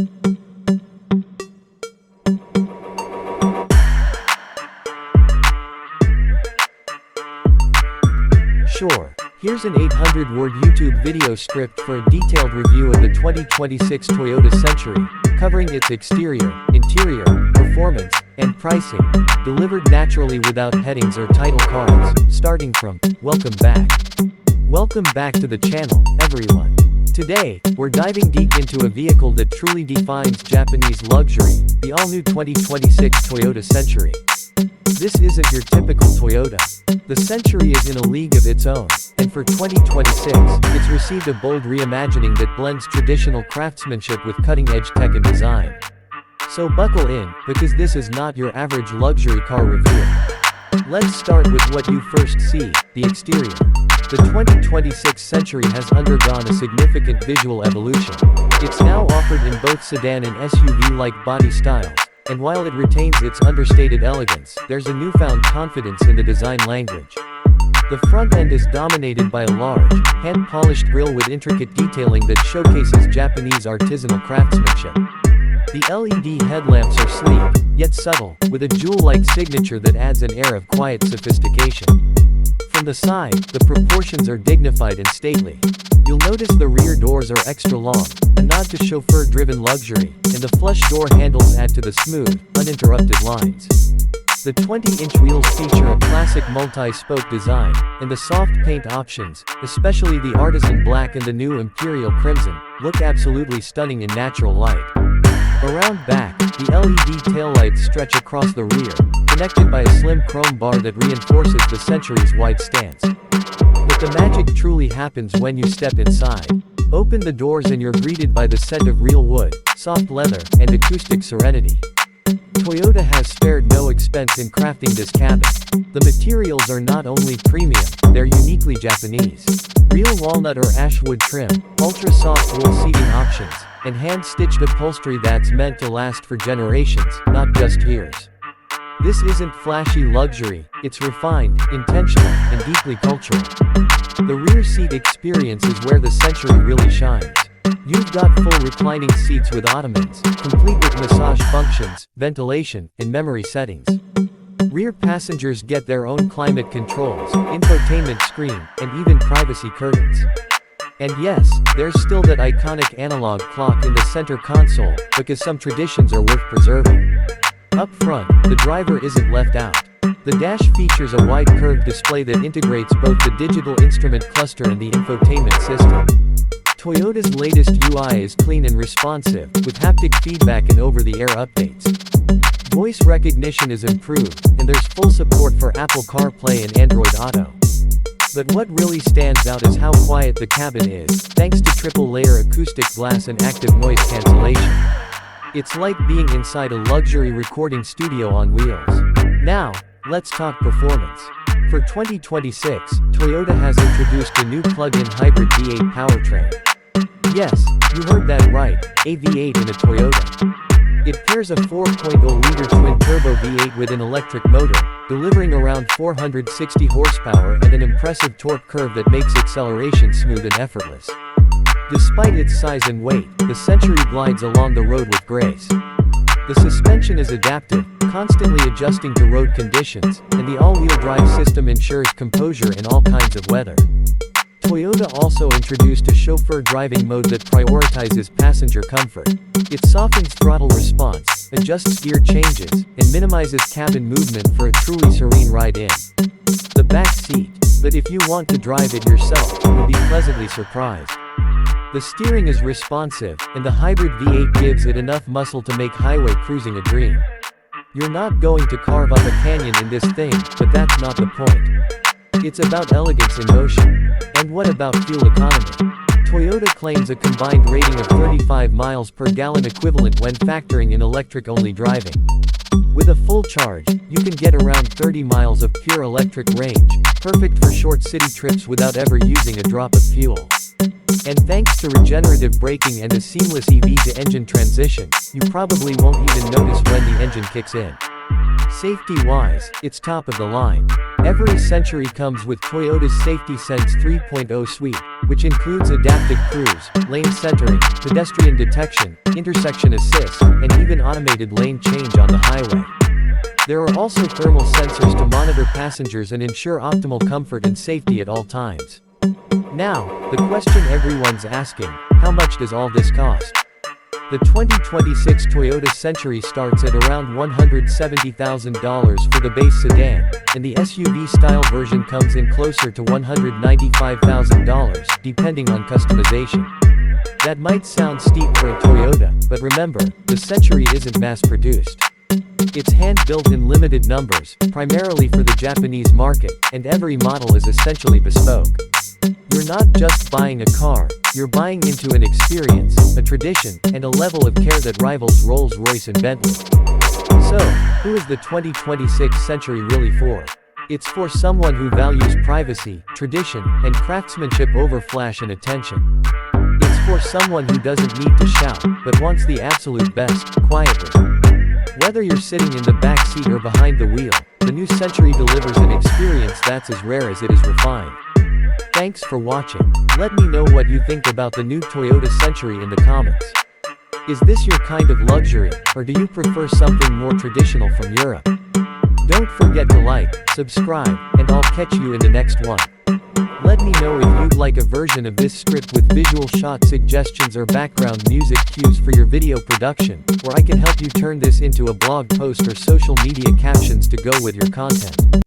Sure, here's an 800-word YouTube video script for a detailed review of the 2026 Toyota Century, covering its exterior, interior, performance, and pricing, delivered naturally without headings or title cards, starting from, Welcome back. Welcome back to the channel, everyone. Today, we're diving deep into a vehicle that truly defines Japanese luxury, the all-new 2026 Toyota Century. This isn't your typical Toyota. The Century is in a league of its own, and for 2026, it's received a bold reimagining that blends traditional craftsmanship with cutting-edge tech and design. So buckle in, because this is not your average luxury car review. Let's start with what you first see, the exterior. The 2026 Century has undergone a significant visual evolution. It's now offered in both sedan and SUV-like body styles. And while it retains its understated elegance, there's a newfound confidence in the design language. The front end is dominated by a large, hand-polished grille with intricate detailing that showcases Japanese artisanal craftsmanship. The LED headlamps are sleek, yet subtle, with a jewel-like signature that adds an air of quiet sophistication. From the side, the proportions are dignified and stately. You'll notice the rear doors are extra long, a nod to chauffeur-driven luxury, and the flush door handles add to the smooth, uninterrupted lines. The 20-inch wheels feature a classic multi-spoke design, and the soft paint options, especially the artisan black and the new Imperial Crimson, look absolutely stunning in natural light. Around back, the LED taillights stretch across the rear, connected by a slim chrome bar that reinforces the Century's wide stance. But the magic truly happens when you step inside. Open the doors and you're greeted by the scent of real wood, soft leather, and acoustic serenity. Toyota has spared no expense in crafting this cabin. The materials are not only premium, they're uniquely Japanese. Real walnut or ashwood trim, ultra-soft wool seating options, and hand-stitched upholstery that's meant to last for generations, not just years. This isn't flashy luxury, it's refined, intentional, and deeply cultural. The rear seat experience is where the Century really shines. You've got full reclining seats with ottomans, complete with massage functions, ventilation, and memory settings. Rear passengers get their own climate controls, infotainment screen, and even privacy curtains. And yes, there's still that iconic analog clock in the center console, because some traditions are worth preserving. Up front, the driver isn't left out. The dash features a wide curved display that integrates both the digital instrument cluster and the infotainment system. Toyota's latest UI is clean and responsive, with haptic feedback and over-the-air updates. Voice recognition is improved, and there's full support for Apple CarPlay and Android Auto. But what really stands out is how quiet the cabin is, thanks to triple-layer acoustic glass and active noise cancellation. It's like being inside a luxury recording studio on wheels. Now, let's talk performance. For 2026, Toyota has introduced a new plug-in hybrid V8 powertrain. Yes, you heard that right, a V8 in a Toyota. It pairs a 4.0-liter twin-turbo V8 with an electric motor, delivering around 460 horsepower and an impressive torque curve that makes acceleration smooth and effortless. Despite its size and weight, the Century glides along the road with grace. The suspension is adaptive, constantly adjusting to road conditions, and the all-wheel drive system ensures composure in all kinds of weather. Toyota also introduced a chauffeur driving mode that prioritizes passenger comfort. It softens throttle response, adjusts gear changes, and minimizes cabin movement for a truly serene ride-in. The back seat, but if you want to drive it yourself, you'll be pleasantly surprised. The steering is responsive, and the hybrid V8 gives it enough muscle to make highway cruising a dream. You're not going to carve up a canyon in this thing, but that's not the point. It's about elegance in motion. And what about fuel economy? Toyota claims a combined rating of 35 miles per gallon equivalent when factoring in electric-only driving. With a full charge, you can get around 30 miles of pure electric range, perfect for short city trips without ever using a drop of fuel. And thanks to regenerative braking and a seamless EV-to-engine transition, you probably won't even notice when the engine kicks in. Safety-wise, it's top of the line. Every Century comes with Toyota's Safety Sense 3.0 suite, which includes adaptive cruise, lane centering, pedestrian detection, intersection assist, and even automated lane change on the highway. There are also thermal sensors to monitor passengers and ensure optimal comfort and safety at all times. Now, the question everyone's asking, how much does all this cost? The 2026 Toyota Century starts at around $170,000 for the base sedan, and the SUV-style version comes in closer to $195,000, depending on customization. That might sound steep for a Toyota, but remember, the Century isn't mass-produced. It's hand-built in limited numbers, primarily for the Japanese market, and every model is essentially bespoke. You're not just buying a car, you're buying into an experience, a tradition, and a level of care that rivals Rolls-Royce and Bentley. So, who is the 2026 Century really for? It's for someone who values privacy, tradition, and craftsmanship over flash and attention. It's for someone who doesn't need to shout, but wants the absolute best, quietly. Whether you're sitting in the back seat or behind the wheel, the new Century delivers an experience that's as rare as it is refined. Thanks for watching. Let me know what you think about the new Toyota Century in the comments. Is this your kind of luxury, or do you prefer something more traditional from Europe? Don't forget to like, subscribe, and I'll catch you in the next one. Let me know if you'd like a version of this script with visual shot suggestions or background music cues for your video production, or I can help you turn this into a blog post or social media captions to go with your content.